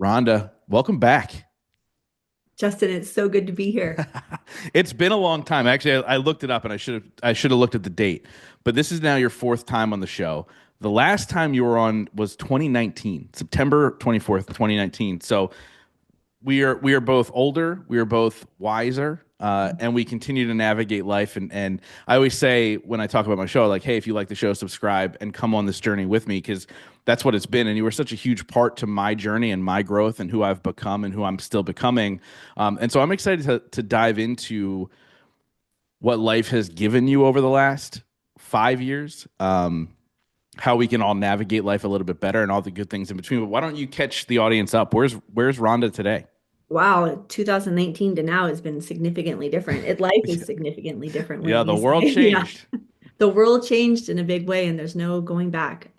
Rhonda, welcome back. Justin, it's so good to be here. It's been a long time. Actually, I looked it up and I should have looked at the date. But this is now your fourth time on the show. The last time you were on was 2019, September 24th, 2019. So we are both older, we are both wiser, and we continue to navigate life. And I always say when I talk about my show, like, hey, if you like the show, subscribe and come on this journey with me because that's what it's been. And you were such a huge part to my journey and my growth and who I've become and who I'm still becoming. And so I'm excited to dive into what life has given you over the last 5 years. How we can all navigate life a little bit better and all the good things in between. But why don't you catch the audience up? Where's Rhonda today? Wow, 2019 to now has been significantly different. Life is significantly different, Yeah, wouldn't the you say? world Yeah. changed. The world changed in a big way and there's no going back.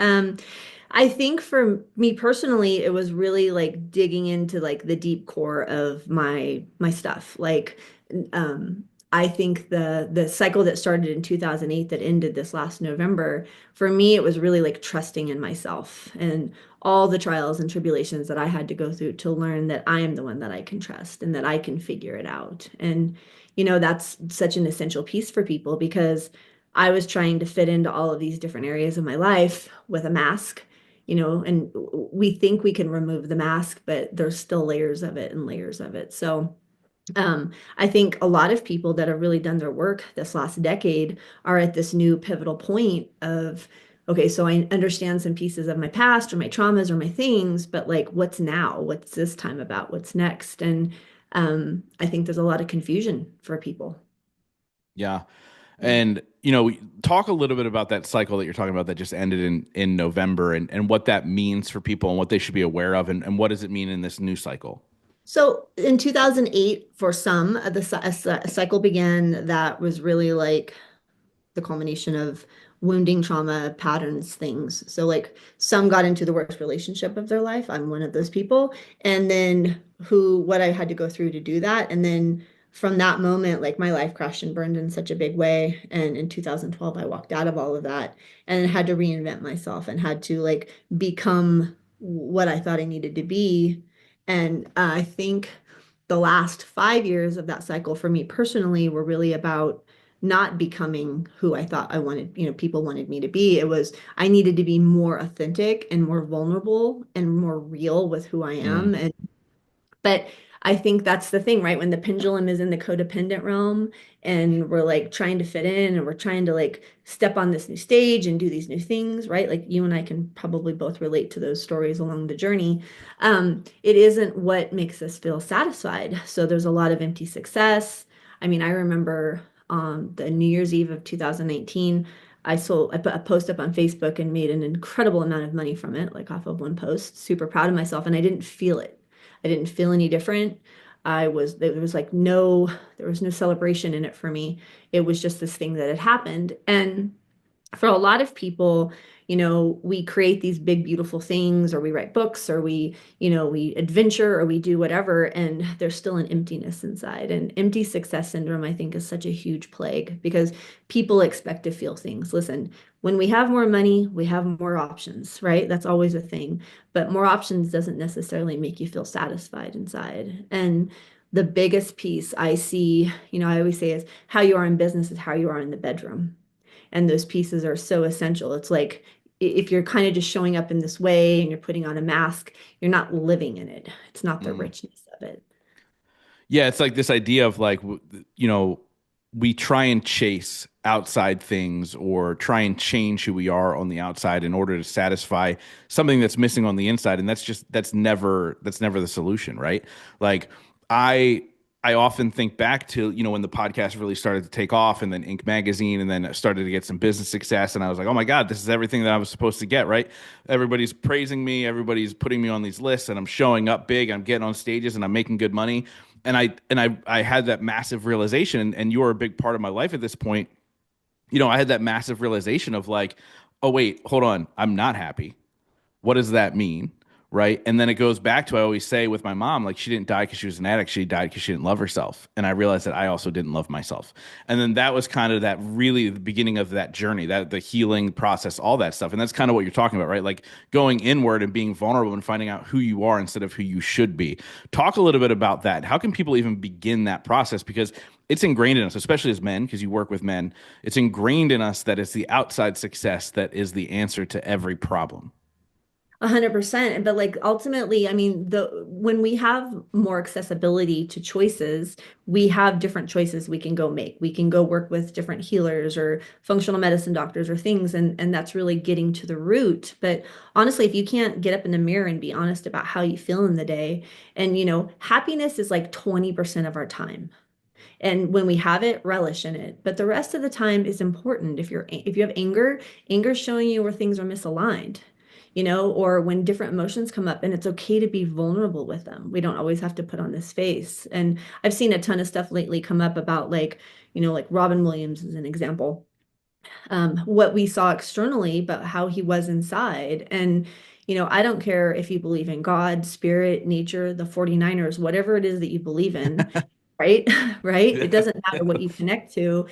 I think for me personally, it was really like digging into like the deep core of my stuff. Um, I think the cycle that started in 2008 that ended this last November, for me, it was really like trusting in myself and all the trials and tribulations that I had to go through to learn that I am the one that I can trust and that I can figure it out. And, that's such an essential piece for people because I was trying to fit into all of these different areas of my life with a mask, and we think we can remove the mask, but there's still layers of it and layers of it. So, I think a lot of people that have really done their work this last decade are at this new pivotal point of, okay, so I understand some pieces of my past or my traumas or my things, but like, what's now? What's this time about? What's next? And I think there's a lot of confusion for people. Yeah. And talk a little bit about that cycle that you're talking about that just ended in November and what that means for people and what they should be aware of and what does it mean in this new cycle? So in 2008, for some, a cycle began that was really like the culmination of wounding trauma patterns things. So like some got into the worst relationship of their life. I'm one of those people. And then what I had to go through to do that. And then from that moment, like my life crashed and burned in such a big way. And in 2012, I walked out of all of that and had to reinvent myself and had to like become what I thought I needed to be. And I think the last 5 years of that cycle for me personally were really about not becoming who I thought I wanted, people wanted me to be. It was I needed to be more authentic and more vulnerable and more real with who I Mm. am. But I think that's the thing, right? When the pendulum is in the codependent realm and we're like trying to fit in and we're trying to like step on this new stage and do these new things, right? Like you and I can probably both relate to those stories along the journey. It isn't what makes us feel satisfied. So there's a lot of empty success. I mean, I remember the New Year's Eve of 2019, I put a post up on Facebook and made an incredible amount of money from it, like off of one post. Super proud of myself, and I didn't feel it. I didn't feel any different. There was like there was no celebration in it for me. It was just this thing that had happened. And for a lot of people, we create these big, beautiful things, or we write books, or we adventure, or we do whatever, and there's still an emptiness inside. And empty success syndrome, I think, is such a huge plague because people expect to feel things. Listen, when we have more money, we have more options, right? That's always a thing. But more options doesn't necessarily make you feel satisfied inside. And the biggest piece I see, I always say is how you are in business is how you are in the bedroom, and those pieces are so essential. It's like if you're kind of just showing up in this way and you're putting on a mask, you're not living in it. It's not the Mm. richness of it. Yeah, it's like this idea of like we try and chase outside things or try and change who we are on the outside in order to satisfy something that's missing on the inside, and that's never the solution, right? Like I I often think back to, when the podcast really started to take off and then Inc. magazine and then it started to get some business success. And I was like, oh my God, this is everything that I was supposed to get, right? Everybody's praising me. Everybody's putting me on these lists and I'm showing up big. I'm getting on stages and I'm making good money. And I had that massive realization, and you are a big part of my life at this point. I had that massive realization of like, oh wait, hold on, I'm not happy. What does that mean? right? And then it goes back to, I always say with my mom, like she didn't die because she was an addict. She died because she didn't love herself. And I realized that I also didn't love myself. And then that was kind of that really the beginning of that journey, that the healing process, all that stuff. And that's kind of what you're talking about, right? Like going inward and being vulnerable and finding out who you are instead of who you should be. Talk a little bit about that. How can people even begin that process? Because it's ingrained in us, especially as men, because you work with men. It's ingrained in us that it's the outside success that is the answer to every problem. 100%. But like ultimately, I mean, the when we have more accessibility to choices, we have different choices we can go make. We can go work with different healers or functional medicine doctors or things, and that's really getting to the root. But honestly, if you can't get up in the mirror and be honest about how you feel in the day, and happiness is like 20% of our time. And when we have it, relish in it. But the rest of the time is important. If you have anger, anger is showing you where things are misaligned, or when different emotions come up, and it's okay to be vulnerable with them. We don't always have to put on this face. And I've seen a ton of stuff lately come up about like, like Robin Williams is an example. What we saw externally, but how he was inside. And I don't care if you believe in God, spirit, nature, the 49ers, whatever it is that you believe in, right? Right? It doesn't matter what you connect to.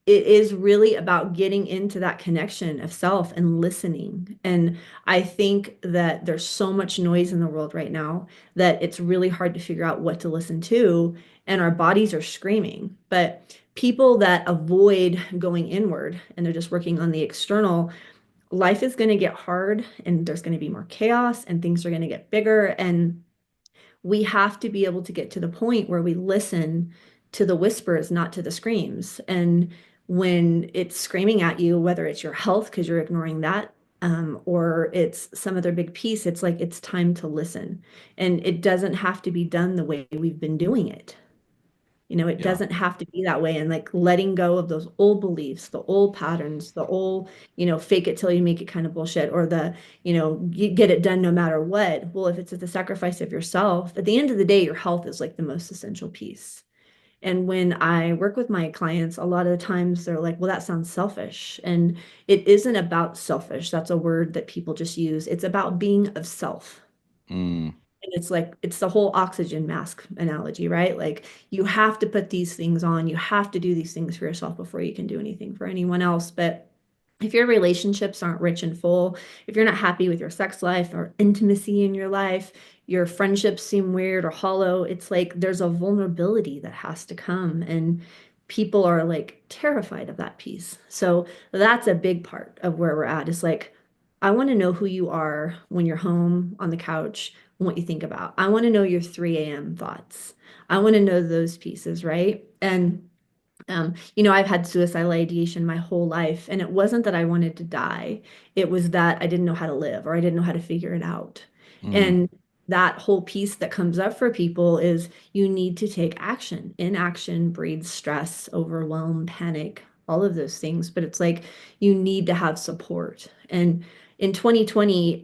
It is really about getting into that connection of self and listening. And I think that there's so much noise in the world right now that it's really hard to figure out what to listen to. And our bodies are screaming. But people that avoid going inward and they're just working on the external, life is going to get hard and there's going to be more chaos and things are going to get bigger. And we have to be able to get to the point where we listen to the whispers, not to the screams. And when it's screaming at you, whether it's your health because you're ignoring that, or it's some other big piece, it's like it's time to listen. And it doesn't have to be done the way we've been doing it. It Yeah. doesn't have to be that way. And like letting go of those old beliefs, the old patterns, the old, fake it till you make it kind of bullshit, or the, you get it done no matter what. Well, if it's at the sacrifice of yourself, at the end of the day, your health is like the most essential piece. And when I work with my clients, a lot of the times they're like, well, that sounds selfish. And it isn't about selfish. That's a word that people just use. It's about being of self. Mm, And it's like it's the whole oxygen mask analogy, right? Like you have to put these things on, you have to do these things for yourself before you can do anything for anyone else. But if your relationships aren't rich and full, if you're not happy with your sex life or intimacy in your life, your friendships seem weird or hollow, it's like there's a vulnerability that has to come. And people are like terrified of that piece. So that's a big part of where we're at is like, I want to know who you are when you're home on the couch and what you think about. I want to know your 3 a.m. thoughts. I want to know those pieces, right? And I've had suicidal ideation my whole life, and it wasn't that I wanted to die. It was that I didn't know how to live or I didn't know how to figure it out. mm, And that whole piece that comes up for people is you need to take action. Inaction breeds stress, overwhelm, panic, all of those things. But it's like you need to have support. And in 2020,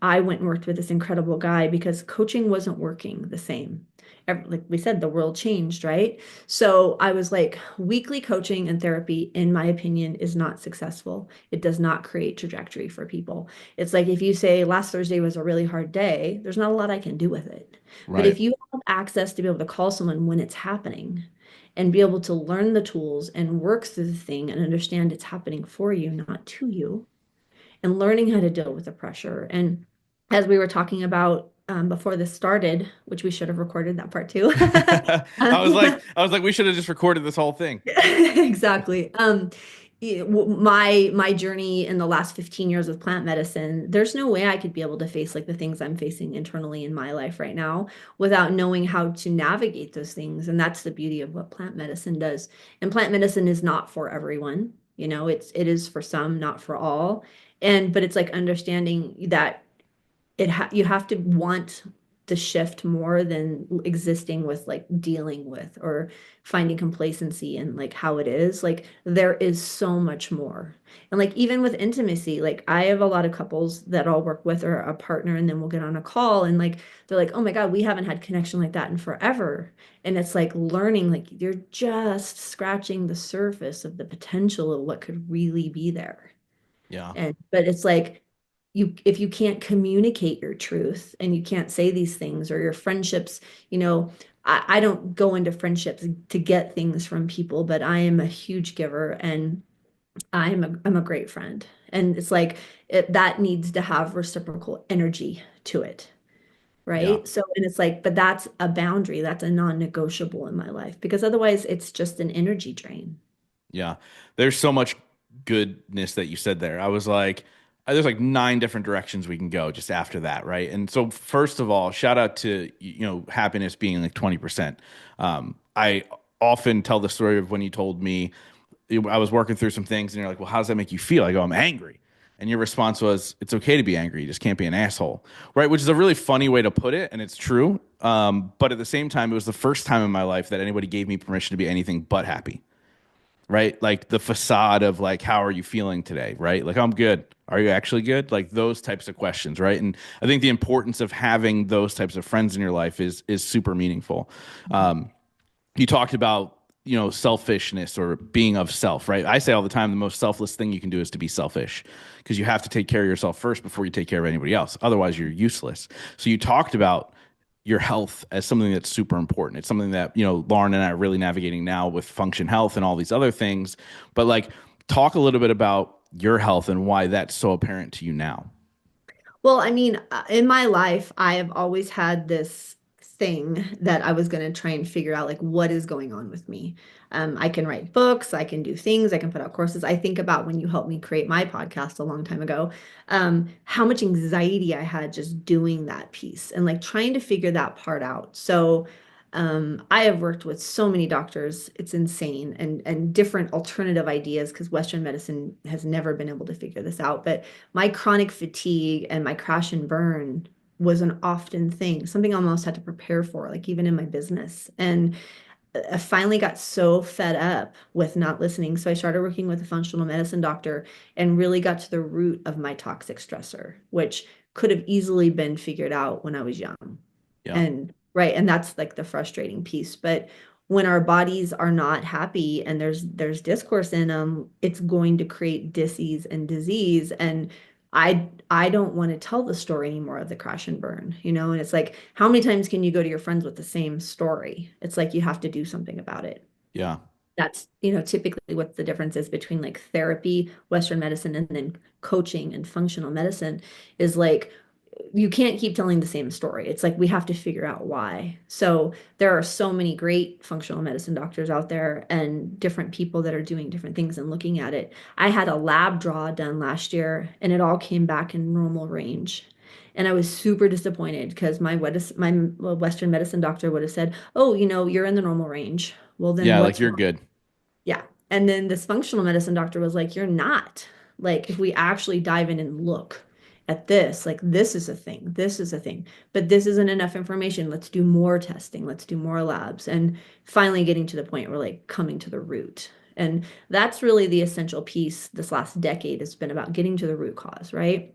I went and worked with this incredible guy because coaching wasn't working the same. Like we said, the world changed, right? So I was like, weekly coaching and therapy, in my opinion, is not successful. It does not create trajectory for people. It's like if you say last Thursday was a really hard day, there's not a lot I can do with it. But right. if you have access to be able to call someone when it's happening and be able to learn the tools and work through the thing and understand it's happening for you, not to you, and learning how to deal with the pressure. And as we were talking about before this started, which we should have recorded that part too. I was like, we should have just recorded this whole thing. Exactly. My journey in the last 15 years of plant medicine, there's no way I could be able to face like the things I'm facing internally in my life right now without knowing how to navigate those things. And that's the beauty of what plant medicine does. And plant medicine is not for everyone. It is for some, not for all. But it's like understanding that you have to want the shift more than existing with like dealing with or finding complacency in like how it is. Like there is so much more. And like even with intimacy, like I have a lot of couples that I'll work with or a partner and then we'll get on a call and like they're like, "Oh my God, we haven't had connection like that in forever." And it's like learning like you're just scratching the surface of the potential of what could really be there. Yeah. But it's like if you can't communicate your truth and you can't say these things, or your friendships, you know, I don't go into friendships to get things from people, but I am a huge giver, and I'm a great friend. And it's like that needs to have reciprocal energy to it, Yeah. right? So, and it's like, but that's a boundary, that's a non-negotiable in my life, because otherwise it's just an energy drain. Yeah. There's so much goodness that you said there. I was like, there's like nine different directions we can go just after that, right? And so, first of all, shout out to, happiness being like 20%. I often tell the story of when you told me I was working through some things and you're like, well, how does that make you feel? I go, I'm angry. And your response was, it's okay to be angry. You just can't be an asshole. Right. Which is a really funny way to put it. And it's true. But at the same time, it was the first time in my life that anybody gave me permission to be anything but happy, right? Like the facade of like, how are you feeling today? Right? Like, I'm good. Are you actually good? Like those types of questions, right? And I think the importance of having those types of friends in your life is super meaningful. You talked about, selfishness or being of self, right? I say all the time, the most selfless thing you can do is to be selfish, because you have to take care of yourself first before you take care of anybody else. Otherwise, you're useless. So you talked about your health as something that's super important. It's something that, Lauren and I are really navigating now with Function Health and all these other things. But like, talk a little bit about your health and why that's so apparent to you now. Well, I mean, in my life, I have always had this thing that I was going to try and figure out, like, what is going on with me. I can write books, I can do things, I can put out courses. I think about when you helped me create my podcast a long time ago, how much anxiety I had just doing that piece and like trying to figure that part out. So, I have worked with so many doctors, it's insane, and different alternative ideas, because Western medicine has never been able to figure this out. But my chronic fatigue and my crash and burn was an often thing, something I almost had to prepare for, like even in my business. And I finally got so fed up with not listening. So I started working with a functional medicine doctor and really got to the root of my toxic stressor, which could have easily been figured out when I was young. Yeah. And right, and that's like the frustrating piece. But when our bodies are not happy and there's discourse in them, it's going to create disease and disease. And I don't want to tell the story anymore of the crash and burn, you know? And it's like, how many times can you go to your friends with the same story? It's like you have to do something about it. Yeah. That's, typically what the difference is between like therapy, Western medicine, and then coaching and functional medicine is like you can't keep telling the same story. It's like we have to figure out why. So there are so many great functional medicine doctors out there and different people that are doing different things and looking at it. I had a lab draw done last year and it all came back in normal range. And I was super disappointed because my Western medicine doctor would have said, "Oh, you're in the normal range." Well, then Yeah. Like, what's you're wrong? good. Yeah. And then this functional medicine doctor was like, "You're not. Like, if we actually dive in and look at this, like, this is a thing, this is a thing, but this isn't enough information. Let's do more testing, let's do more labs." And finally getting to the point where, like, coming to the root. And that's really the essential piece this last decade has been about getting to the root cause, right?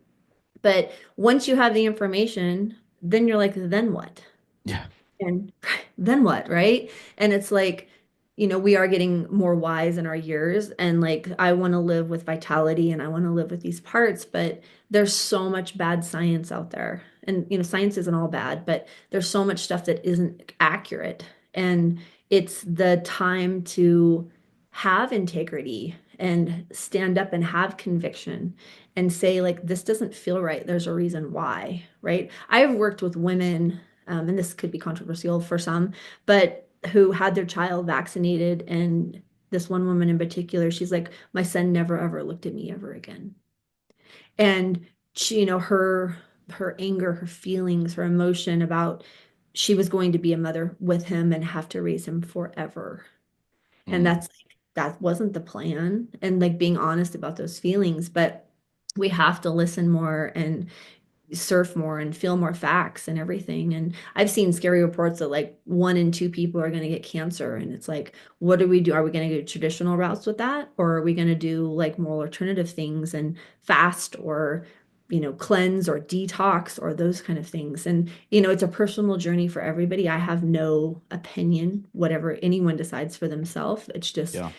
But once you have the information, then you're like, then what? Yeah. And then what, right? And it's like, we are getting more wise in our years. And like, I want to live with vitality and I want to live with these parts, but there's so much bad science out there. And, science isn't all bad, but there's so much stuff that isn't accurate. And it's the time to have integrity and stand up and have conviction and say, like, this doesn't feel right. There's a reason why, right? I've worked with women, and this could be controversial for some, but who had their child vaccinated. And this one woman in particular, she's like, my son never ever looked at me ever again. And she, her anger, her feelings, her emotion about she was going to be a mother with him and have to raise him forever. And Mm. that's like, that wasn't the plan. And like being honest about those feelings, but we have to listen more and surf more and feel more facts and everything. And I've seen scary reports that like 1 in 2 people are going to get cancer. And it's like, what do we do? Are we going to go traditional routes with that? Or are we going to do like more alternative things and fast or, cleanse or detox or those kind of things? And, it's a personal journey for everybody. I have no opinion, whatever anyone decides for themselves. It's just, Yeah.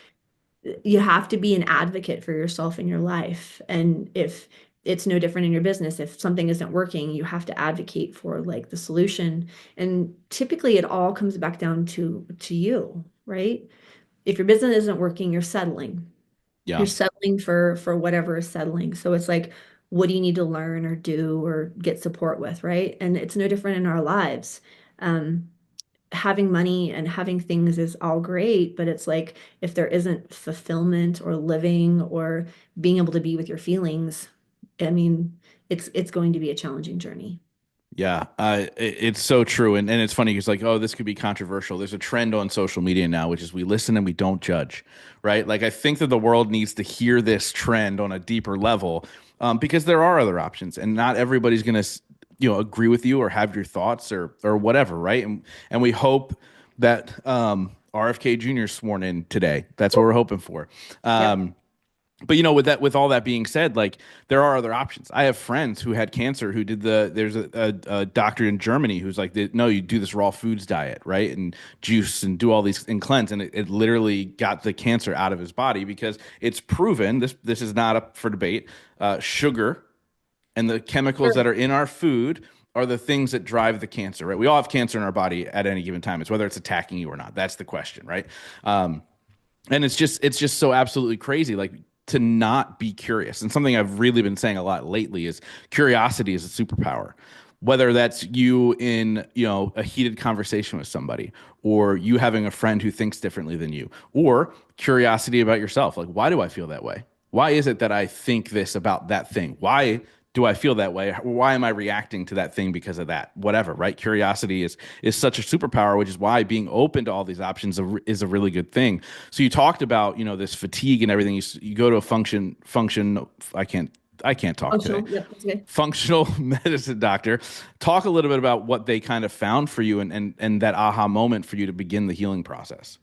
you have to be an advocate for yourself in your life. And if it's no different in your business. If something isn't working, you have to advocate for like the solution. And typically it all comes back down to you, right? If your business isn't working, you're settling. You're Yeah. settling for whatever is settling. So it's like, what do you need to learn or do or get support with, right? And it's no different in our lives. Um, Having money and having things is all great, but it's like if there isn't fulfillment or living or being able to be with your feelings, I mean, it's going to be a challenging journey. Yeah, it's so true, and it's funny because like, oh, this could be controversial. There's a trend on social media now, which is we listen and we don't judge, right? Like, I think that the world needs to hear this trend on a deeper level, because there are other options, and not everybody's gonna, agree with you or have your thoughts or whatever, right? And we hope that RFK Jr. is sworn in today. That's what we're hoping for. Yep. But with all that being said, like there are other options. I have friends who had cancer who did there's a doctor in Germany who's like, no, you do this raw foods diet, right? And juice and do all these and cleanse. And it literally got the cancer out of his body because it's proven this is not up for debate. Sugar and the chemicals Sure. that are in our food are the things that drive the cancer, right? We all have cancer in our body at any given time. It's whether it's attacking you or not. That's the question, right? And it's just so absolutely crazy, like to not be curious. And something I've really been saying a lot lately is curiosity is a superpower. Whether that's you in, a heated conversation with somebody, or you having a friend who thinks differently than you, or curiosity about yourself. Like, why do I feel that way? Why is it that I think this about that thing? Why do I feel that way? Why am I reacting to that thing because of that? Whatever, right? Curiosity is such a superpower, which is why being open to all these options is a really good thing. So you talked about, this fatigue and everything. You go to a function. I can't talk today. Functional. Yep. That's okay. Functional medicine doctor. Talk a little bit about what they kind of found for you and that aha moment for you to begin the healing process.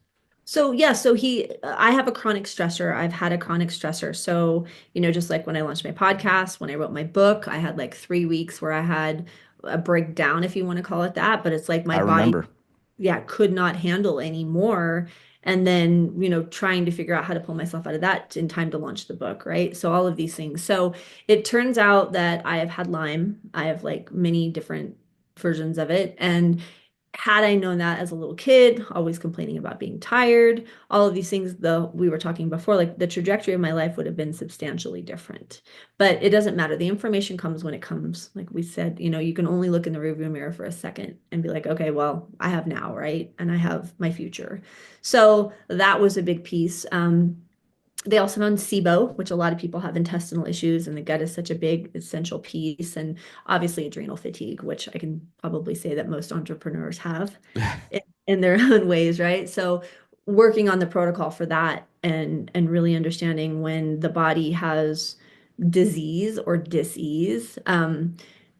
So yeah, I have a chronic stressor. I've had a chronic stressor. So, just like when I launched my podcast, when I wrote my book, I had like 3 weeks where I had a breakdown, if you want to call it that. But it's like my I body, remember. yeah, could not handle anymore. And then, trying to figure out how to pull myself out of that in time to launch the book, right? So all of these things. So it turns out that I have had Lyme. I have like many different versions of it. And had I known that as a little kid, always complaining about being tired, all of these things, though we were talking before, like the trajectory of my life would have been substantially different. But it doesn't matter. The information comes when it comes. Like we said, you can only look in the rearview mirror for a second and be like, okay, well, I have now, right? And I have my future. So that was a big piece. They also found SIBO, which a lot of people have intestinal issues, and the gut is such a big essential piece. And obviously, adrenal fatigue, which I can probably say that most entrepreneurs have in their own ways, right? So, working on the protocol for that and really understanding when the body has disease or dis-ease.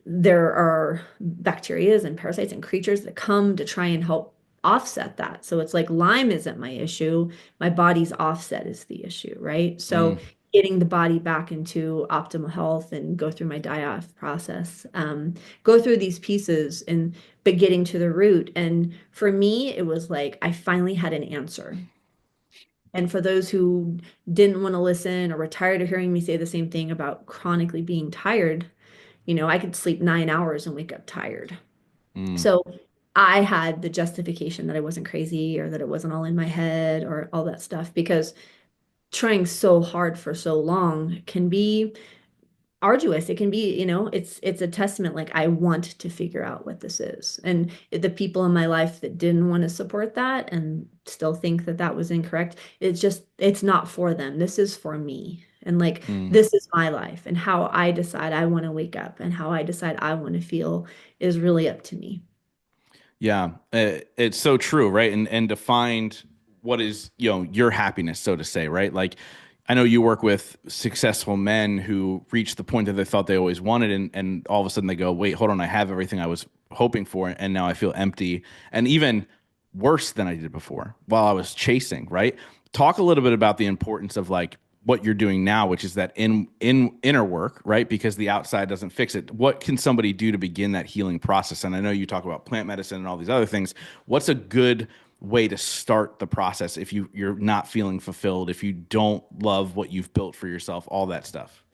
There are bacterias and parasites and creatures that come to try and help offset that. So it's like Lyme isn't my issue. My body's offset is the issue, right? So Mm, getting the body back into optimal health and go through my die-off process, go through these pieces and but getting to the root. And for me, it was like I finally had an answer. And for those who didn't want to listen or were tired of hearing me say the same thing about chronically being tired, I could sleep 9 hours and wake up tired. mm. So I had the justification that I wasn't crazy or that it wasn't all in my head or all that stuff because trying so hard for so long can be arduous. It can be, it's a testament like I want to figure out what this is. And the people in my life that didn't want to support that and still think that that was incorrect, it's not for them. This is for me. And like Mm. this is my life and how I decide I want to wake up and how I decide I want to feel is really up to me. Yeah, it's so true, right? And defined what is, your happiness, so to say, right? Like I know you work with successful men who reach the point that they thought they always wanted, and all of a sudden they go, wait, hold on, I have everything I was hoping for, and now I feel empty, and even worse than I did before while I was chasing, right? Talk a little bit about the importance of like what you're doing now, which is that in inner work, right? Because the outside doesn't fix it. What can somebody do to begin that healing process? And I know you talk about plant medicine and all these other things. What's a good way to start the process if you're not feeling fulfilled, if you don't love what you've built for yourself, all that stuff?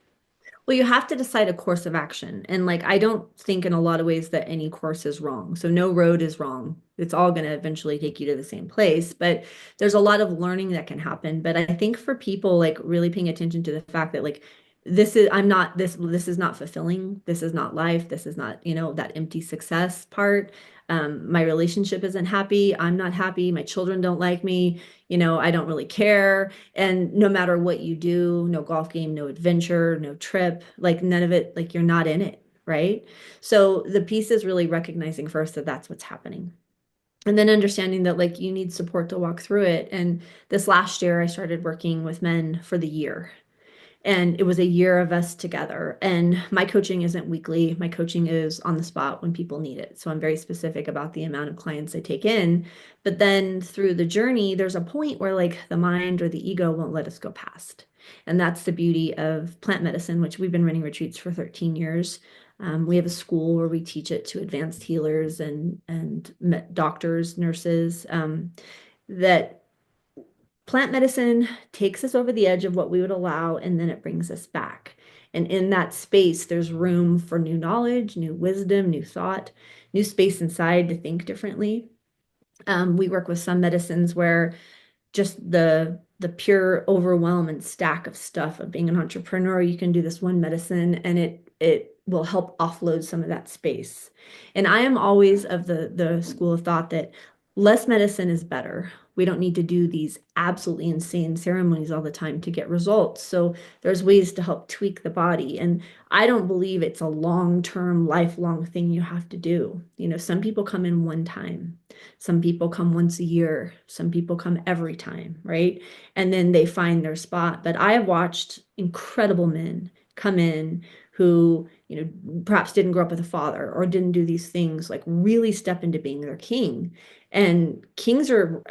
Well, you have to decide a course of action. And like, I don't think in a lot of ways that any course is wrong. So no road is wrong. It's all going to eventually take you to the same place. But there's a lot of learning that can happen. But I think for people like really paying attention to the fact that like, I'm not this is not fulfilling. This is not life. This is not, that empty success part. My relationship isn't happy. I'm not happy. My children don't like me. I don't really care. And no matter what you do, no golf game, no adventure, no trip, like none of it, like you're not in it, right? So the piece is really recognizing first that that's what's happening. And then understanding that like you need support to walk through it. And this last year, I started working with men for the year. And it was a year of us together. And my coaching isn't weekly. My coaching is on the spot when people need it. So I'm very specific about the amount of clients I take in. But then through the journey, there's a point where like the mind or the ego won't let us go past. And that's the beauty of plant medicine, which we've been running retreats for 13 years. We have a school where we teach it to advanced healers and doctors, nurses, that plant medicine takes us over the edge of what we would allow, and then it brings us back. And in that space, there's room for new knowledge, new wisdom, new thought, new space inside to think differently. We work with some medicines where just the pure overwhelm and stack of stuff of being an entrepreneur, you can do this one medicine and it will help offload some of that space. And I am always of the school of thought that less medicine is better. We don't need to do these absolutely insane ceremonies all the time to get results. So there's ways to help tweak the body. And I don't believe it's a long-term, lifelong thing you have to do. Some people come in one time. Some people come once a year. Some people come every time, right? And then they find their spot. But I have watched incredible men come in who, perhaps didn't grow up with a father or didn't do these things, like really step into being their king. And kings are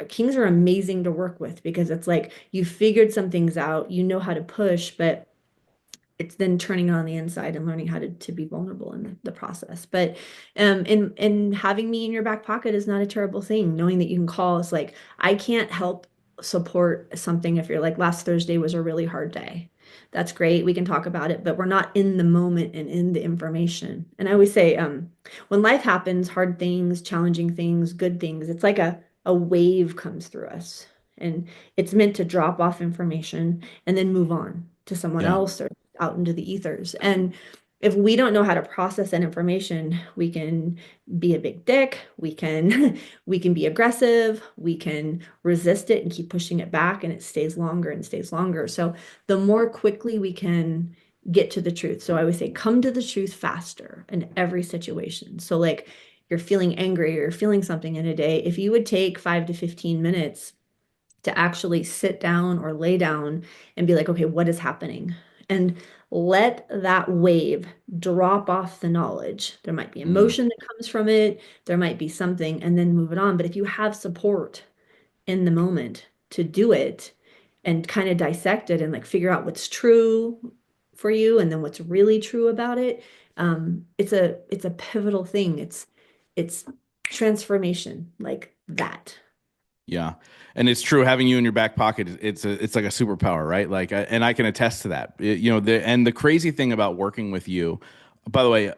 amazing to work with because it's like you figured some things out, you know how to push, but it's then turning it on the inside and learning how to be vulnerable in the process. But and having me in your back pocket is not a terrible thing. Knowing that you can call is like, I can't help support something if you're like, last Thursday was a really hard day. That's great. We can talk about it, but we're not in the moment and in the information. And I always say, when life happens, hard things, challenging things, good things, it's like a wave comes through us. And it's meant to drop off information and then move on to someone Yeah. else or out into the ethers. And if we don't know how to process that information, we can be a big dick, we can we can be aggressive, we can resist it and keep pushing it back and it stays longer and stays longer. So the more quickly we can get to the truth. So I would say come to the truth faster in every situation. So like you're feeling angry or you're feeling something in a day, if you would take 5 to 15 minutes to actually sit down or lay down and be like, okay, what is happening? And let that wave drop off the knowledge. There might be Mm. emotion that comes from it, there might be something, and then move it on. But if you have support in the moment to do it and kind of dissect it and like figure out what's true for you and then what's really true about it, it's a pivotal thing. It's transformation like that. Yeah, and it's true. Having you in your back pocket, it's like a superpower, right? Like, and I can attest to that. The crazy thing about working with you, by the way,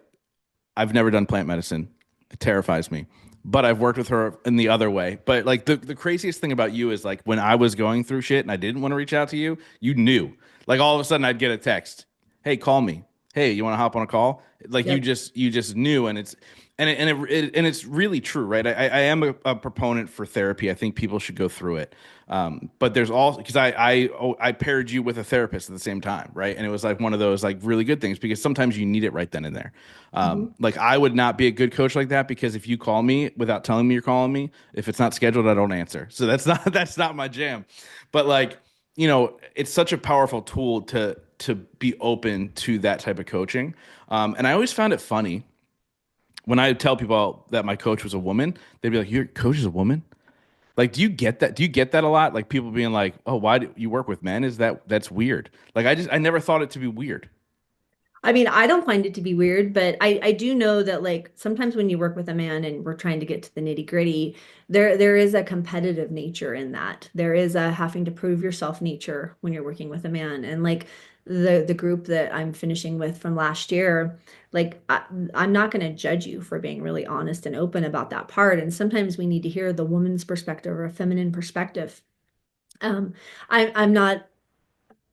I've never done plant medicine. It terrifies me. But I've worked with her in the other way. But like the craziest thing about you is like when I was going through shit and I didn't want to reach out to you, you knew. Like all of a sudden I'd get a text. Hey, call me. Hey, you want to hop on a call? Like Yep. you just knew and it's really true, right? I am a proponent for therapy. I think people should go through it. But there's also because I paired you with a therapist at the same time, right? And it was like one of those like really good things because sometimes you need it right then and there. Mhm. Like I would not be a good coach like that because if you call me without telling me you're calling me, if it's not scheduled, I don't answer. So that's not that's not my jam. But like, it's such a powerful tool to be open to that type of coaching. And I always found it funny when I tell people that my coach was a woman, they'd be like, "Your coach is a woman?" Like, do you get that? Do you get that a lot? Like people being like, "Oh, why do you work with men?" That's weird. Like I never thought it to be weird. I mean, I don't find it to be weird, but I do know that like sometimes when you work with a man and we're trying to get to the nitty gritty, there is a competitive nature in that. There is a having to prove yourself nature when you're working with a man. And like the group that I'm finishing with from last year, like I'm not going to judge you for being really honest and open about that part. And sometimes we need to hear the woman's perspective or a feminine perspective. Um, I'm not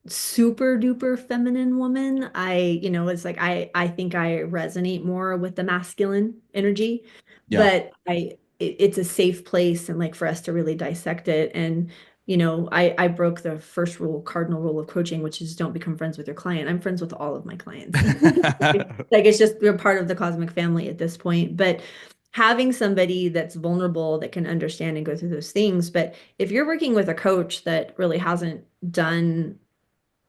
super duper feminine woman. It's like I think I resonate more with the masculine energy, Yeah. but it's a safe place and like for us to really dissect it. And I broke the first rule, cardinal rule of coaching, which is don't become friends with your client. I'm friends with all of my clients. Like it's just we're part of the cosmic family at this point. But having somebody that's vulnerable that can understand and go through those things. But if you're working with a coach that really hasn't done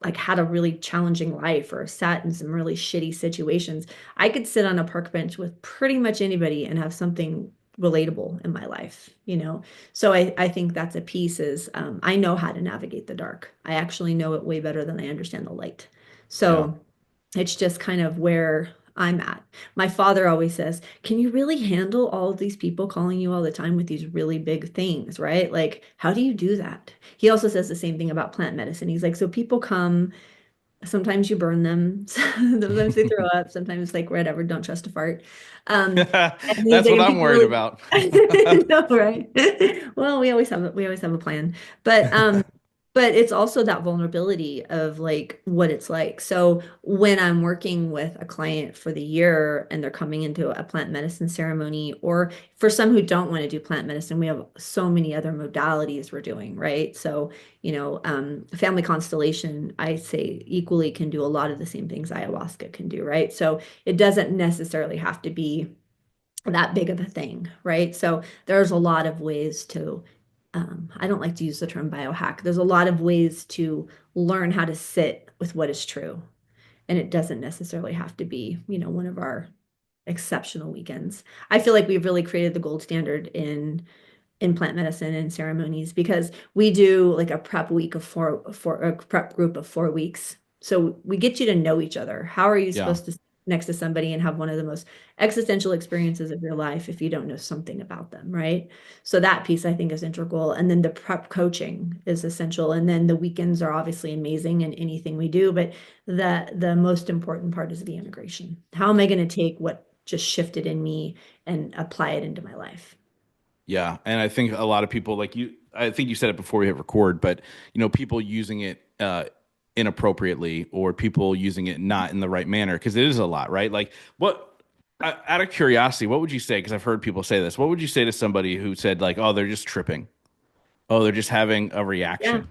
like had a really challenging life or sat in some really shitty situations, I could sit on a park bench with pretty much anybody and have something relatable in my life, you know? So I think that's a piece is I know how to navigate the dark. I actually know it way better than I understand the light. Yeah. So it's just kind of where I'm at. My father always says, can you really handle all of these people calling you all the time with these really big things, right? Like, how do you do that? He also says the same thing about plant medicine. He's like, so people come, sometimes you burn them, sometimes they throw up, sometimes like whatever, don't trust a fart. And he's That's like, what and I'm people worried really about. no, right? Well, we always have a plan. But it's also that vulnerability of like what it's like. So when I'm working with a client for the year and they're coming into a plant medicine ceremony, or for some who don't want to do plant medicine, we have so many other modalities we're doing, right? So, family constellation, I say equally can do a lot of the same things ayahuasca can do, right? So it doesn't necessarily have to be that big of a thing, right? So there's a lot of ways to, I don't like to use the term biohack. There's a lot of ways to learn how to sit with what is true. And it doesn't necessarily have to be, one of our exceptional weekends. I feel like we've really created the gold standard in plant medicine and ceremonies because we do like a prep week of for a prep group of 4 weeks. So we get you to know each other. How are you Yeah. supposed to sit next to somebody and have one of the most existential experiences of your life if you don't know something about them, right? So that piece I think is integral. And then the prep coaching is essential. And then the weekends are obviously amazing in anything we do, but the most important part is the integration. How am I going to take what just shifted in me and apply it into my life? Yeah. And I think a lot of people like you, I think you said it before we hit record, but people using it inappropriately or people using it not in the right manner because it is a lot, right? Like out of curiosity, what would you say? Because I've heard people say this. What would you say to somebody who said like, "Oh, they're just tripping. Oh, they're just having a Yeah. reaction."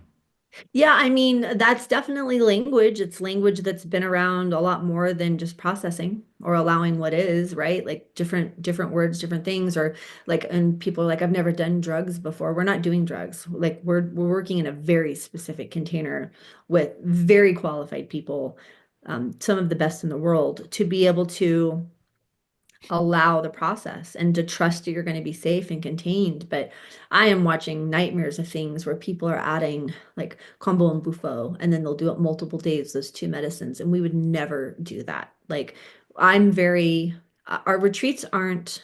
Yeah, I mean, that's definitely language. It's language that's been around a lot more than just processing or allowing what is, right? Like different words, different things, or like, and people are like, I've never done drugs before. We're not doing drugs. Like we're working in a very specific container with very qualified people, some of the best in the world, to be able to allow the process and to trust that you're going to be safe and contained. But I am watching nightmares of things where people are adding like combo and bufo, and then they'll do it multiple days, those two medicines. And we would never do that. Like our retreats aren't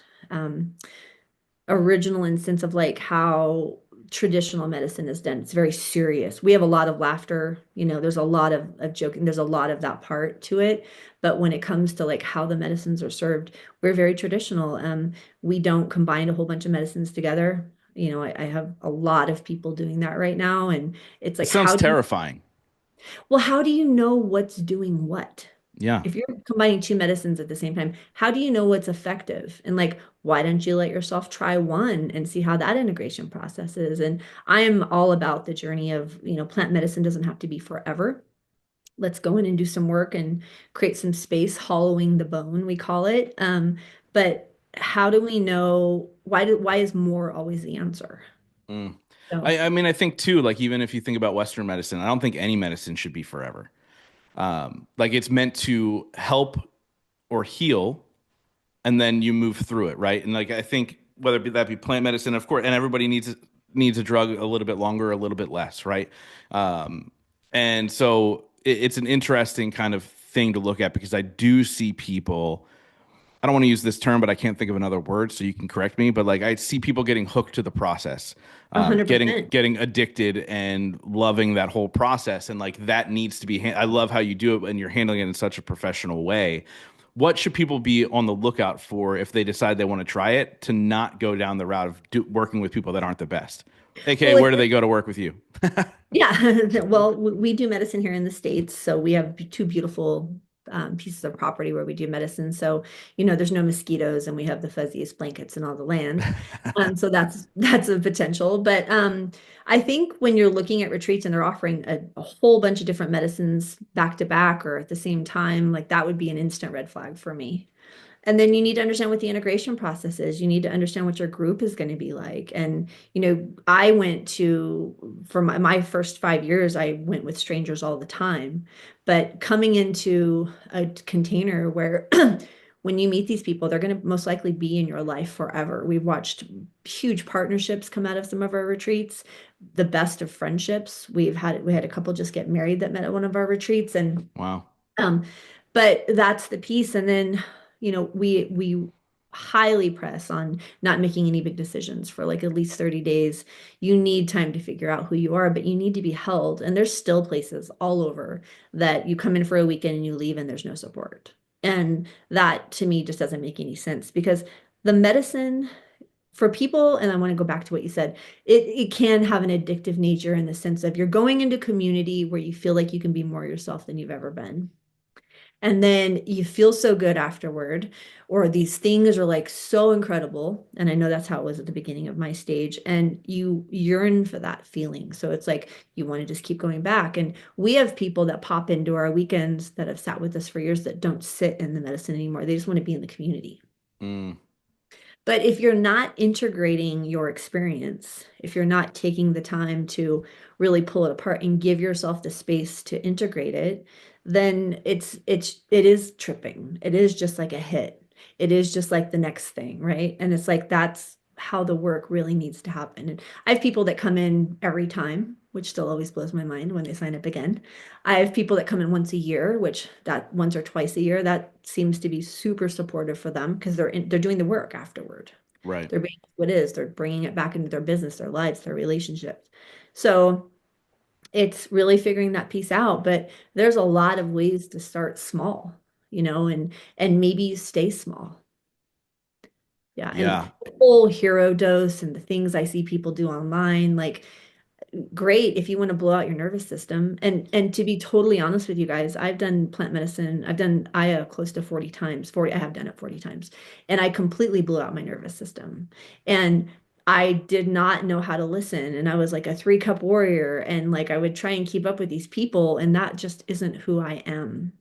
original in sense of like how traditional medicine is done. It's very serious. We have a lot of laughter, there's a lot of joking, there's a lot of that part to it. But when it comes to like how the medicines are served, we're very traditional. We don't combine a whole bunch of medicines together. I have a lot of people doing that right now. And it's It like, sounds terrifying. how do you know what's doing what? Yeah. If you're combining two medicines at the same time, how do you know what's effective? And like, why don't you let yourself try one and see how that integration process is? And I am all about the journey of, plant medicine doesn't have to be forever. Let's go in and do some work and create some space, hollowing the bone, we call it. But how do we know why is more always the answer? Mm. So I mean, I think too, like even if you think about Western medicine, I don't think any medicine should be forever. Like it's meant to help or heal, and then you move through it, right? And like I think that be plant medicine, of course, and everybody needs a drug a little bit longer, a little bit less, right? Um, and so it's an interesting kind of thing to look at because I do see people I don't want to use this term, but I can't think of another word, so you can correct me. But like I see people getting hooked to the process, getting 100%. getting addicted and loving that whole process, and like that needs to be. I love how you do it, and you're handling it in such a professional way. What should people be on the lookout for if they decide they want to try it to not go down the route of working with people that aren't the best? AKA, Well, where if do they go to work with you? yeah, well, we do medicine here in the States, so we have two beautiful pieces of property where we do medicine. So, there's no mosquitoes, and we have the fuzziest blankets in all the land. So that's a potential. But I think when you're looking at retreats and they're offering a whole bunch of different medicines back to back or at the same time, like that would be an instant red flag for me. And then you need to understand what the integration process is. You need to understand what your group is going to be like. And, I went for my first 5 years, I went with strangers all the time. But coming into a container where when you meet these people, they're going to most likely be in your life forever. We've watched huge partnerships come out of some of our retreats, the best of friendships. We had a couple just get married that met at one of our retreats. And Wow. um, but that's the piece. And then, we highly press on not making any big decisions for like at least 30 days. You need time to figure out who you are, but you need to be held. And there's still places all over that you come in for a weekend and you leave and there's no support. And that to me just doesn't make any sense because the medicine for people, and I want to go back to what you said, it can have an addictive nature in the sense of you're going into community where you feel like you can be more yourself than you've ever been. And then you feel so good afterward, or these things are like so incredible. And I know that's how it was at the beginning of my stage. And you yearn for that feeling. So it's like you want to just keep going back. And we have people that pop into our weekends that have sat with us for years that don't sit in the medicine anymore. They just want to be in the community. Mm, But if you're not integrating your experience, if you're not taking the time to really pull it apart and give yourself the space to integrate it, then it is tripping. It is just like a hit. It is just like the next thing, right? And it's like that's how the work really needs to happen. And I have people that come in every time, which still always blows my mind when they sign up again. I have people that come in once a year, which that once or twice a year, that seems to be super supportive for them because they're doing the work afterward. right. They're being what is, they're bringing it back into their business, their lives, their relationships. So it's really figuring that piece out, but there's a lot of ways to start small, and maybe stay small. Yeah, and Yeah. the whole hero dose and the things I see people do online, like great if you want to blow out your nervous system. And to be totally honest with you guys, I've done plant medicine. I've done Aya close to 40 times. 40, I have done it 40 times. And I completely blew out my nervous system. And I did not know how to listen. And I was like a 3 cup warrior. And like I would try and keep up with these people. And that just isn't who I am.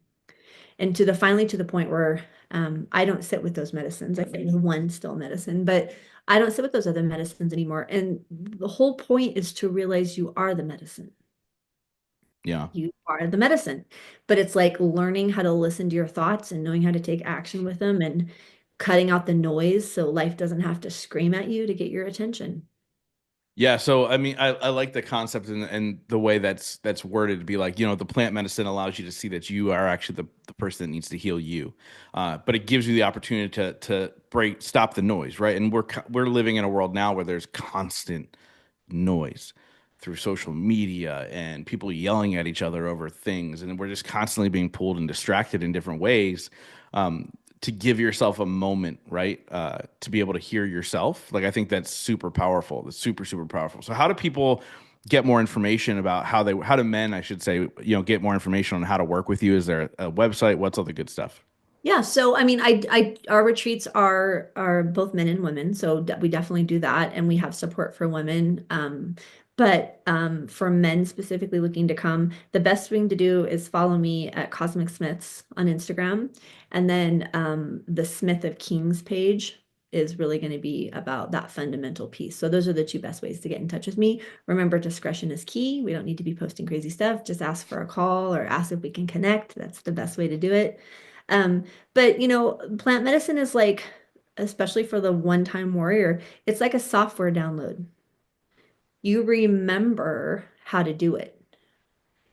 And finally to the point where I don't sit with those medicines. I think one still medicine, but I don't sit with those other medicines anymore. And the whole point is to realize you are the medicine. Yeah. You are the medicine. But it's like learning how to listen to your thoughts and knowing how to take action with them and cutting out the noise so life doesn't have to scream at you to get your attention. Yeah, so I mean, I like the concept and the way that's worded to be like, the plant medicine allows you to see that you are actually the person that needs to heal you, but it gives you the opportunity to stop the noise, right? And we're living in a world now where there's constant noise through social media and people yelling at each other over things, and we're just constantly being pulled and distracted in different ways. To give yourself a moment, right? To be able to hear yourself. Like, I think that's super powerful. That's super, super powerful. So how do people get more information about how do men, I should say, get more information on how to work with you? Is there a website? What's all the good stuff? Yeah, so I mean, our retreats are both men and women, so we definitely do that, and we have support for women. But for men specifically looking to come, the best thing to do is follow me at Cosmic Smiths on Instagram, and then the Smith of Kings page is really going to be about that fundamental piece. So those are the two best ways to get in touch with me. Remember, discretion is key. We don't need to be posting crazy stuff. Just ask for a call or ask if we can connect. That's the best way to do it. Um, but plant medicine is like, especially for the one-time warrior, it's like a software download. You remember how to do it.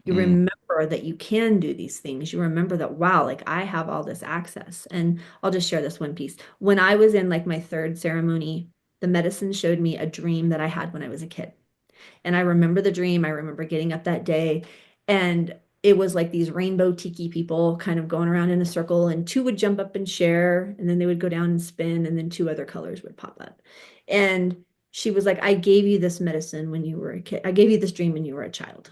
You Mm. remember that you can do these things. You remember that, wow, like I have all this access. And I'll just share this one piece. When I was in like my third ceremony, the medicine showed me a dream that I had when I was a kid. And I remember the dream. I remember getting up that day, and it was like these rainbow tiki people kind of going around in a circle, and two would jump up and share, and then they would go down and spin, and then two other colors would pop up. And she was like, I gave you this medicine when you were a kid. I gave you this dream when you were a child.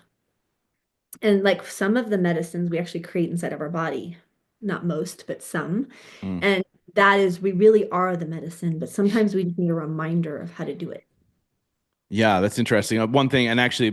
And like some of the medicines we actually create inside of our body, not most, but some. Mm. And that is, we really are the medicine, but sometimes we just need a reminder of how to do it. Yeah, that's interesting. One thing, and actually,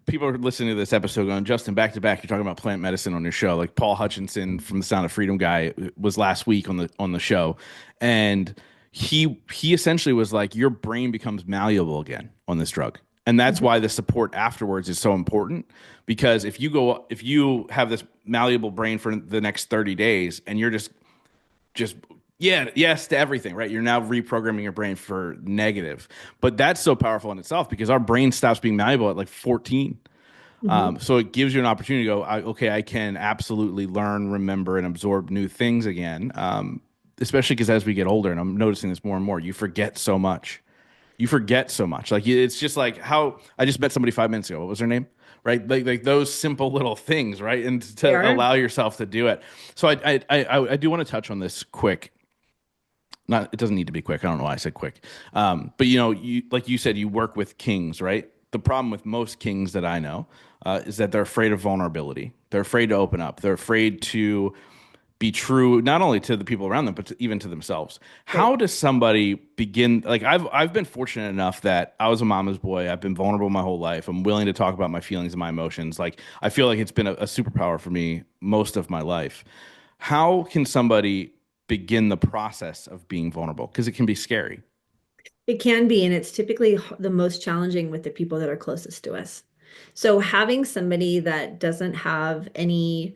people are listening to this episode going, Justin, back to back, you're talking about plant medicine on your show. Like Paul Hutchinson from the Sound of Freedom guy was last week on the show, and he essentially was like, your brain becomes malleable again on this drug, and that's Mhm. why the support afterwards is so important. Because if you have this malleable brain for the next 30 days, and you're just yeah, yes to everything, right? You're now reprogramming your brain for negative. But that's so powerful in itself because our brain stops being malleable at like 14. Mhm. So it gives you an opportunity to go, okay, I can absolutely learn, remember, and absorb new things again. Especially because as we get older, and I'm noticing this more and more, you forget so much. You forget so much. Like it's just like how I just met somebody 5 minutes ago. What was her name? Right, like those simple little things, right, and They to are. allow yourself to do it. So I do want to touch on this quick. Not, it doesn't need to be quick. I don't know why I said quick. But you like you said, you work with kings, right? The problem with most kings that I know is that they're afraid of vulnerability. They're afraid to open up. They're afraid to be true, not only to the people around them, but even to themselves. Right. How does somebody begin? Like I've been fortunate enough that I was a mama's boy. I've been vulnerable my whole life. I'm willing to talk about my feelings and my emotions. Like I feel like it's been a superpower for me most of my life. How can somebody begin the process of being vulnerable? Because it can be scary. It can be, and it's typically the most challenging with the people that are closest to us. So having somebody that doesn't have any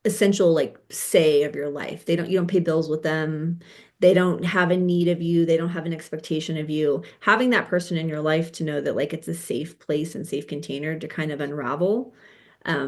essential like say of your life. You don't pay bills with them. They don't have a need of you. They don't have an expectation of you. Having that person in your life to know that like it's a safe place and safe container to kind of unravel. I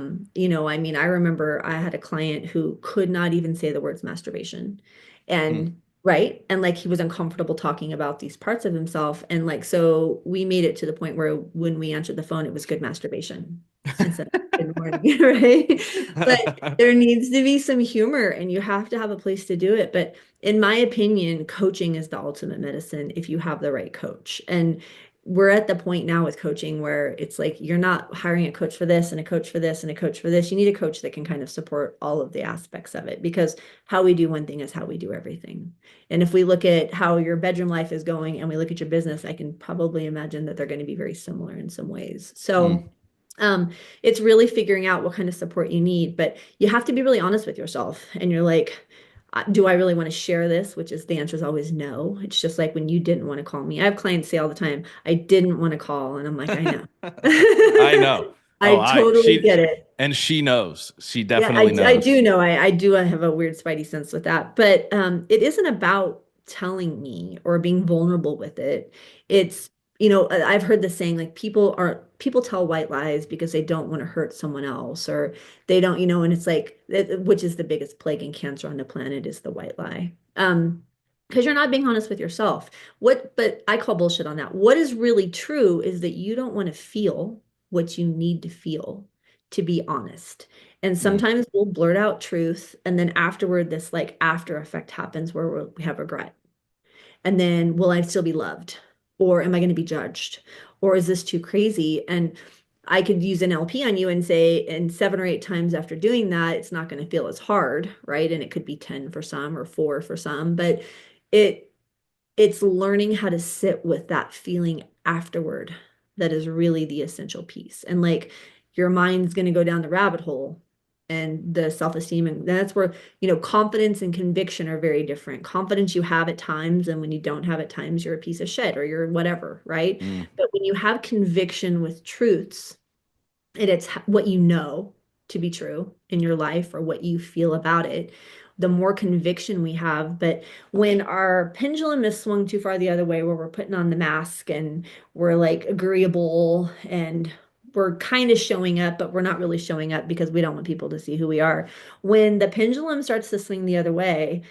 mean, I remember I had a client who could not even say the words masturbation. Mm. And right. And like he was uncomfortable talking about these parts of himself. And like so we made it to the point where when we answered the phone, it was good masturbation instead of good morning, right? But there needs to be some humor and you have to have a place to do it. But in my opinion, coaching is the ultimate medicine if you have the right coach. And we're at the point now with coaching where it's like you're not hiring a coach for this and a coach for this and a coach for this. You need a coach that can kind of support all of the aspects of it because how we do one thing is how we do everything. And if we look at how your bedroom life is going and we look at your business, I can probably imagine that they're going to be very similar in some ways. Mm. So um, it's really figuring out what kind of support you need, but you have to be really honest with yourself. And you're like, do I really want to share this? Which is the answer is always no. It's just like when you didn't want to call me. I have clients say all the time, I didn't want to call. And I'm like, I know. I know. Oh, I I totally she get it. and she knows. She Yeah, definitely I do knows. know. I do have a weird spidey sense with that. But it isn't about telling me or being vulnerable with it. It's, I've heard the saying like people tell white lies because they don't want to hurt someone else or they don't, and it's like which is the biggest plague and cancer on the planet is the white lie. Because you're not being honest with yourself. But I call bullshit on that. What is really true is that you don't want to feel what you need to feel to be honest. And Mm. sometimes we'll blurt out truth, and then afterward, this like after effect happens where we have regret. And then, will I still be loved? Or am I going to be judged? Or is this too crazy? And I could use an LP on you and say, and 7 or 8 times after doing that, it's not going to feel as hard, right? And it could be 10 for some or 4 for some, but it it's learning how to sit with that feeling afterward that is really the essential piece. And like your mind's going to go down the rabbit hole and the self-esteem and that's where, confidence and conviction are very different. Confidence you have at times and when you don't have at times you're a piece of shit or you're whatever, right? Mm. But when you have conviction with truths and it's what you know to be true in your life or what you feel about it, the more conviction we have. But when our pendulum is swung too far the other way, where we're putting on the mask and we're like agreeable and we're kind of showing up, but we're not really showing up because we don't want people to see who we are. When the pendulum starts to swing the other way,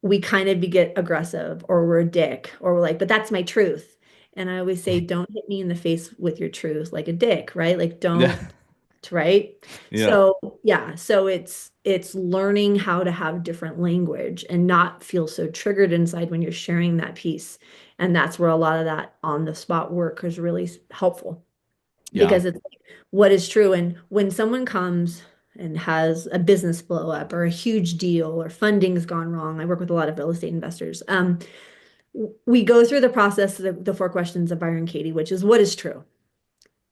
we kind of get aggressive, or we're a dick, or we're like, but that's my truth. And I always say, don't hit me in the face with your truth like a dick, right? Like Yeah. don't, right? Yeah. So yeah, so it's learning how to have different language and not feel so triggered inside when you're sharing that piece. And that's where a lot of that on the spot work is really helpful, Yeah. because it's like, what is true. And when someone comes and has a business blow up or a huge deal or funding's gone wrong, I work with a lot of real estate investors. We go through the process, the four questions of Byron Katie, which is what is true?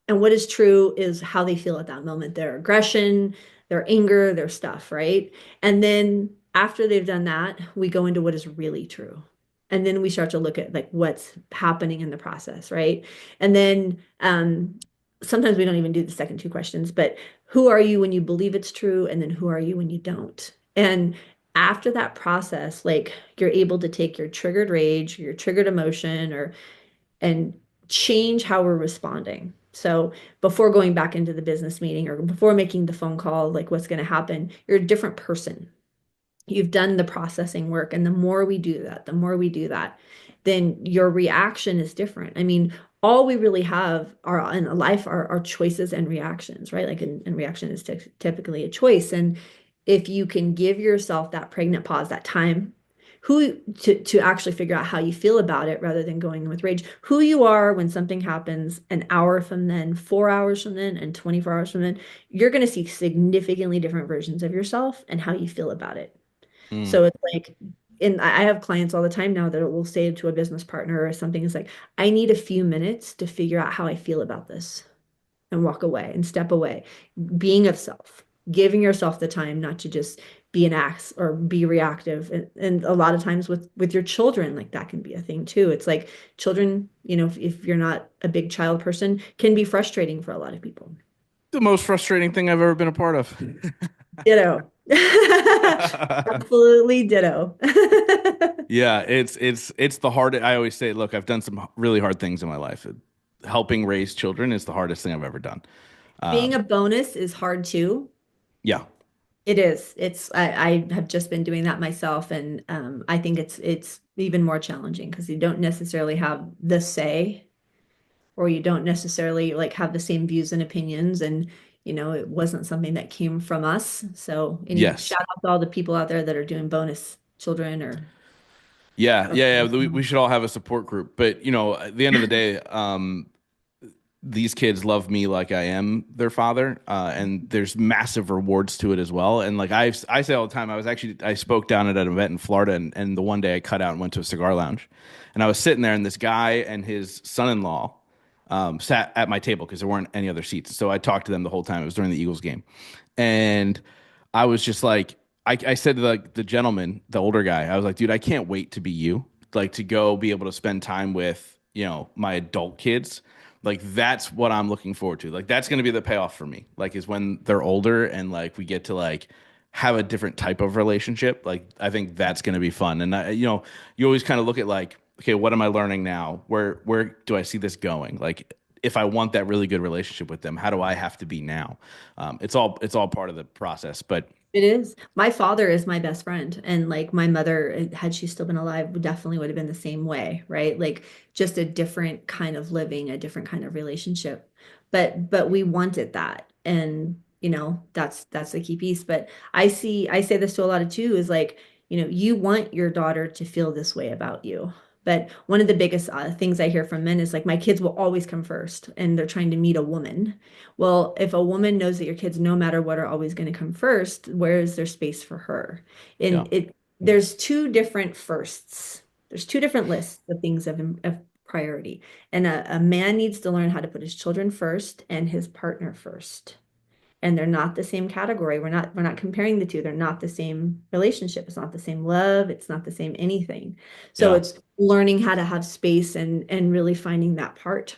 And what is true is how they feel at that moment, their aggression, their anger, their stuff, right? And then after they've done that, we go into what is really true. And then we start to look at like what's happening in the process, right? And then sometimes we don't even do the second two questions, but who are you when you believe it's true? And then who are you when you don't? And after that process, like you're able to take your triggered rage, your triggered emotion, or and change how we're responding. So before going back into the business meeting or before making the phone call, like what's going to happen, you're a different person. You've done the processing work. And the more we do that, the more we do that, then your reaction is different. I mean, all we really have are in life are choices and reactions, right? Like, and reaction is typically a choice. And if you can give yourself that pregnant pause, that time, who to actually figure out how you feel about it rather than going with rage, who you are when something happens an hour from then, 4 hours from then, and 24 hours from then, you're going to see significantly different versions of yourself and how you feel about it. Mm. So it's like, and I have clients all the time now that will say to a business partner or something, it's like, I need a few minutes to figure out how I feel about this and walk away and step away. Being of self, giving yourself the time not to just be an axe or be reactive. And a lot of times with your children, like that can be a thing too. It's like children, if you're not a big child person, can be frustrating for a lot of people. The most frustrating thing I've ever been a part of. Ditto. Absolutely ditto. Yeah, it's the hardest. I always say, look, I've done some really hard things in my life. Helping raise children is the hardest thing I've ever done. Being a bonus is hard too. Yeah. It is. I have just been doing that myself, and I think it's even more challenging because you don't necessarily have the say, or you don't necessarily like have the same views and opinions, and it wasn't something that came from us. So any Yes. shout out to all the people out there that are doing bonus children Yeah. or Yeah. Yeah. We should all have a support group. But, at the end of the day, these kids love me like I am their father, and there's massive rewards to it as well. And like I say all the time, I spoke down at an event in Florida, and the one day I cut out and went to a cigar lounge, and I was sitting there, and this guy and his son-in-law sat at my table because there weren't any other seats. So I talked to them the whole time. It was during the Eagles game, and I was just like, I said to the gentleman, the older guy, I was like, dude, I can't wait to be you, like to go be able to spend time with, my adult kids. Like that's what I'm looking forward to. Like that's going to be the payoff for me. Like is when they're older and like we get to like have a different type of relationship. Like I think that's going to be fun. And you always kind of look at like, okay, what am I learning now? Where do I see this going? Like if I want that really good relationship with them, how do I have to be now? It's all part of the process. But It is. My father is my best friend. And like my mother, had she still been alive, definitely would have been the same way, right? Like just a different kind of living, a different kind of relationship. But we wanted that. And that's the key piece. But I say this to a lot of too, is like, you want your daughter to feel this way about you. But one of the biggest things I hear from men is like, my kids will always come first, and they're trying to meet a woman. Well, if a woman knows that your kids, no matter what, are always going to come first, where is there space for her? yeah, And there's two different firsts. There's two different lists of things of priority. And a man needs to learn how to put his children first and his partner first. And they're not the same category. We're not comparing the two. They're not the same relationship. It's not the same love. It's not the same anything. So yeah. it's learning how to have space and really finding that part.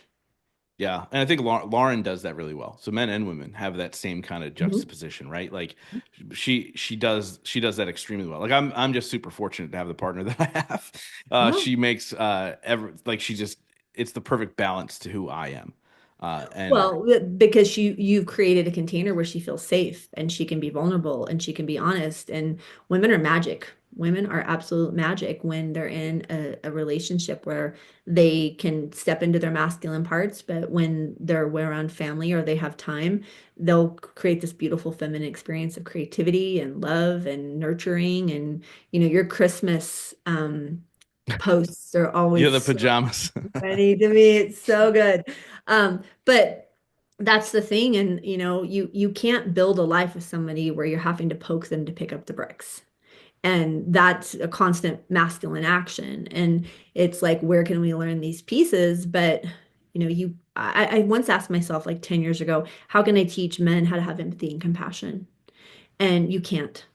Yeah, and I think Lauren does that really well. So men and women have that same kind of Mhm. juxtaposition, right? Like she does that extremely well. Like I'm just super fortunate to have the partner that I have. Oh, She makes ever like she just it's the perfect balance to who I am. And Well, because you've created a container where she feels safe and she can be vulnerable and she can be honest. And women are magic. Women are absolute magic when they're in a relationship where they can step into their masculine parts, but when they're around family or they have time, they'll create this beautiful feminine experience of creativity and love and nurturing. And your Christmas posts are yeah, always the so pajamas. funny to me. It's so good. But that's the thing. And you can't build a life with somebody where you're having to poke them to pick up the bricks. And that's a constant masculine action. And it's like, where can we learn these pieces? But I once asked myself like 10 years ago, how can I teach men how to have empathy and compassion? And you can't.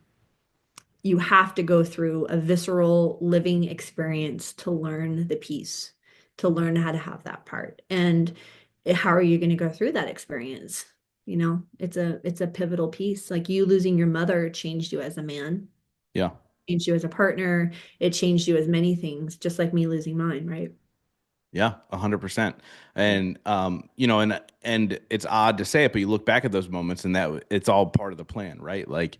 You have to go through a visceral living experience to learn the piece, to learn how to have that part. And how are you going to go through that experience? It's a pivotal piece. Like you losing your mother changed you as a man, Yeah. changed you as a partner, it changed you as many things, just like me losing mine, right? Yeah, 100%. And and it's odd to say it, but you look back at those moments and that it's all part of the plan, right? Like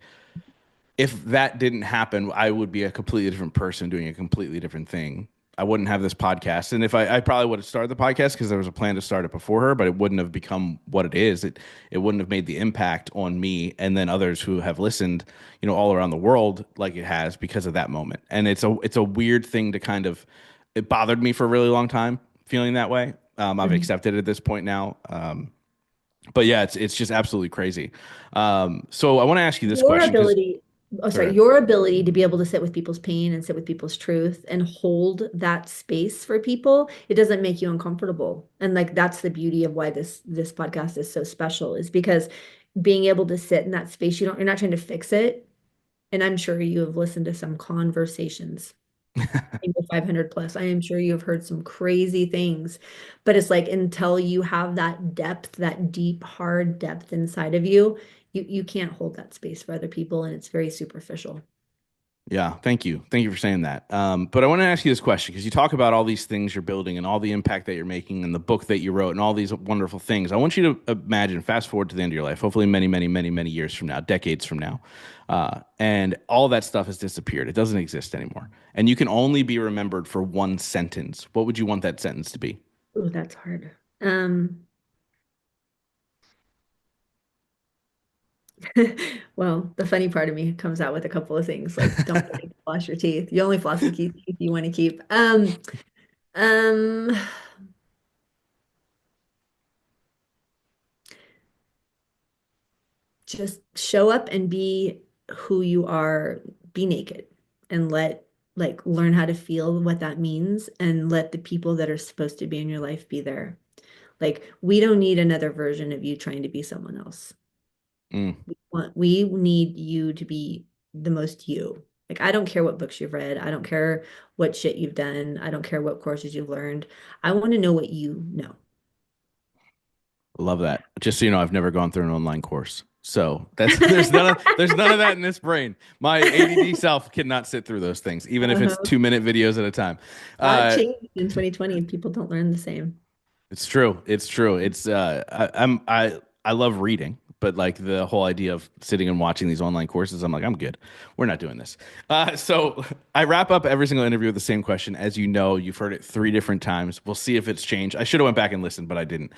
if that didn't happen, I would be a completely different person doing a completely different thing. I wouldn't have this podcast. And if I probably would have started the podcast because there was a plan to start it before her, but it wouldn't have become what it is. It wouldn't have made the impact on me and then others who have listened, all around the world like it has because of that moment. And it's a weird thing to kind of it bothered me for a really long time feeling that way. I've Mhm. accepted it at this point now. But yeah, it's just absolutely crazy. So I want to ask you this Your question because ability, oh, sorry, sorry. your ability to be able to sit with people's pain and sit with people's truth and hold that space for people, it doesn't make you uncomfortable. And like that's the beauty of why this podcast is so special, is because being able to sit in that space, you're not trying to fix it. And I'm sure you have listened to some conversations in the 500 plus. I am sure you have heard some crazy things, but it's like until you have that depth, that deep, hard depth inside of you, you can't hold that space for other people, and it's very superficial. Yeah, thank you. Thank you for saying that. But I want to ask you this question because you talk about all these things you're building and all the impact that you're making and the book that you wrote and all these wonderful things. I want you to imagine, fast forward to the end of your life, hopefully many, many, many, many years from now, decades from now, and all that stuff has disappeared. It doesn't exist anymore. And you can only be remembered for one sentence. What would you want that sentence to be? Oh, that's hard. Um, well, the funny part of me comes out with a couple of things like don't forget to floss your teeth. You only floss the teeth you want to keep. Um, just show up and be who you are, be naked and learn how to feel what that means and let the people that are supposed to be in your life be there. Like we don't need another version of you trying to be someone else. Mm, We need you to be the most you. Like I don't care what books you've read. I don't care what shit you've done. I don't care what courses you've learned. I want to know what you know. love that. Just so you know, I've never gone through an online course. So that's there's none of that in this brain. My ADD self cannot sit through those things, even if it's Uh-huh. 2 minute videos at a time. A lot Uh, changed in 2020 and people don't learn the same. It's true. It's true. I love reading, but like the whole idea of sitting and watching these online courses, I'm like, I'm good. We're not doing this. So I wrap up every single interview with the same question. As you know, you've heard it 3 different times. We'll see if it's changed. I should have went back and listened, but I didn't.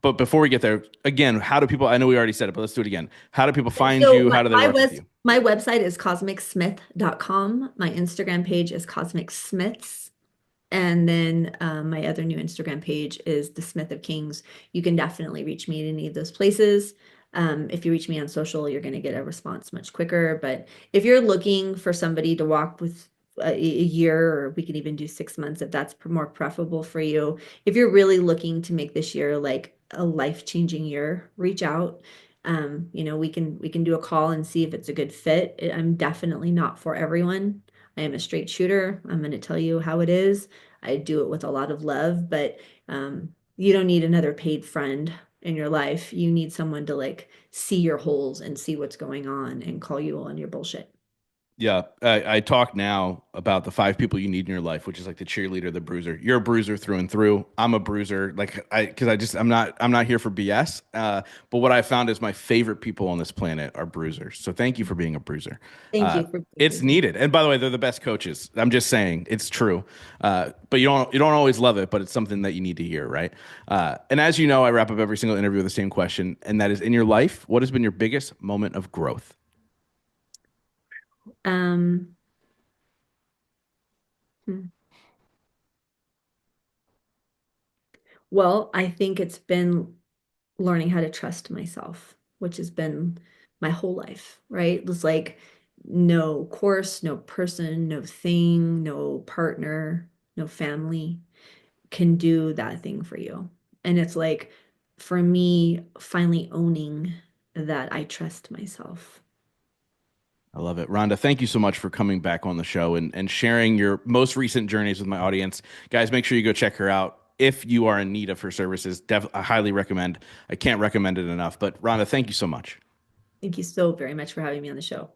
But before we get there, again, how do people? I know we already said it, but let's do it again. How do people find So you? How do they work with you? my website is cosmicsmith.com. My Instagram page is Cosmic Smiths. And then my other new Instagram page is The Smith of Kings. You can definitely reach me at any of those places. If you reach me on social, you're going to get a response much quicker. But if you're looking for somebody to walk with a year, or we can even do 6 months if that's more preferable for you. If you're really looking to make this year like a life-changing year, reach out. We can do a call and see if it's a good fit. I'm definitely not for everyone. I am a straight shooter. I'm going to tell you how it is. I do it with a lot of love, but you don't need another paid friend in your life. You need someone to like see your holes and see what's going on and call you on your bullshit. Yeah, I talk now about the five people you need in your life, which is like the cheerleader, the bruiser. You're a bruiser through and through. I'm a bruiser, like because I'm not here for BS. But what I found is my favorite people on this planet are bruisers. So thank you for being a bruiser. Thank you for being It's here. Thank needed, and by the way, they're the best coaches. I'm just saying, it's true. But you don't always love it, but it's something that you need to hear, right? And as you know, I wrap up every single interview with the same question, and that is: in your life, what has been your biggest moment of growth? you. Hmm. Well, I think it's been learning how to trust myself, which has been my whole life, right? It was like no course, no person, no thing, no partner, no family can do that thing for you. And it's like for me, finally owning that I trust myself. I love it. Rhonda, thank you so much for coming back on the show and sharing your most recent journeys with my audience. Guys, make sure you go check her out. If you are in need of her services, I highly recommend. I can't recommend it enough. But Rhonda, thank you so much. Thank you so very much for having me on the show.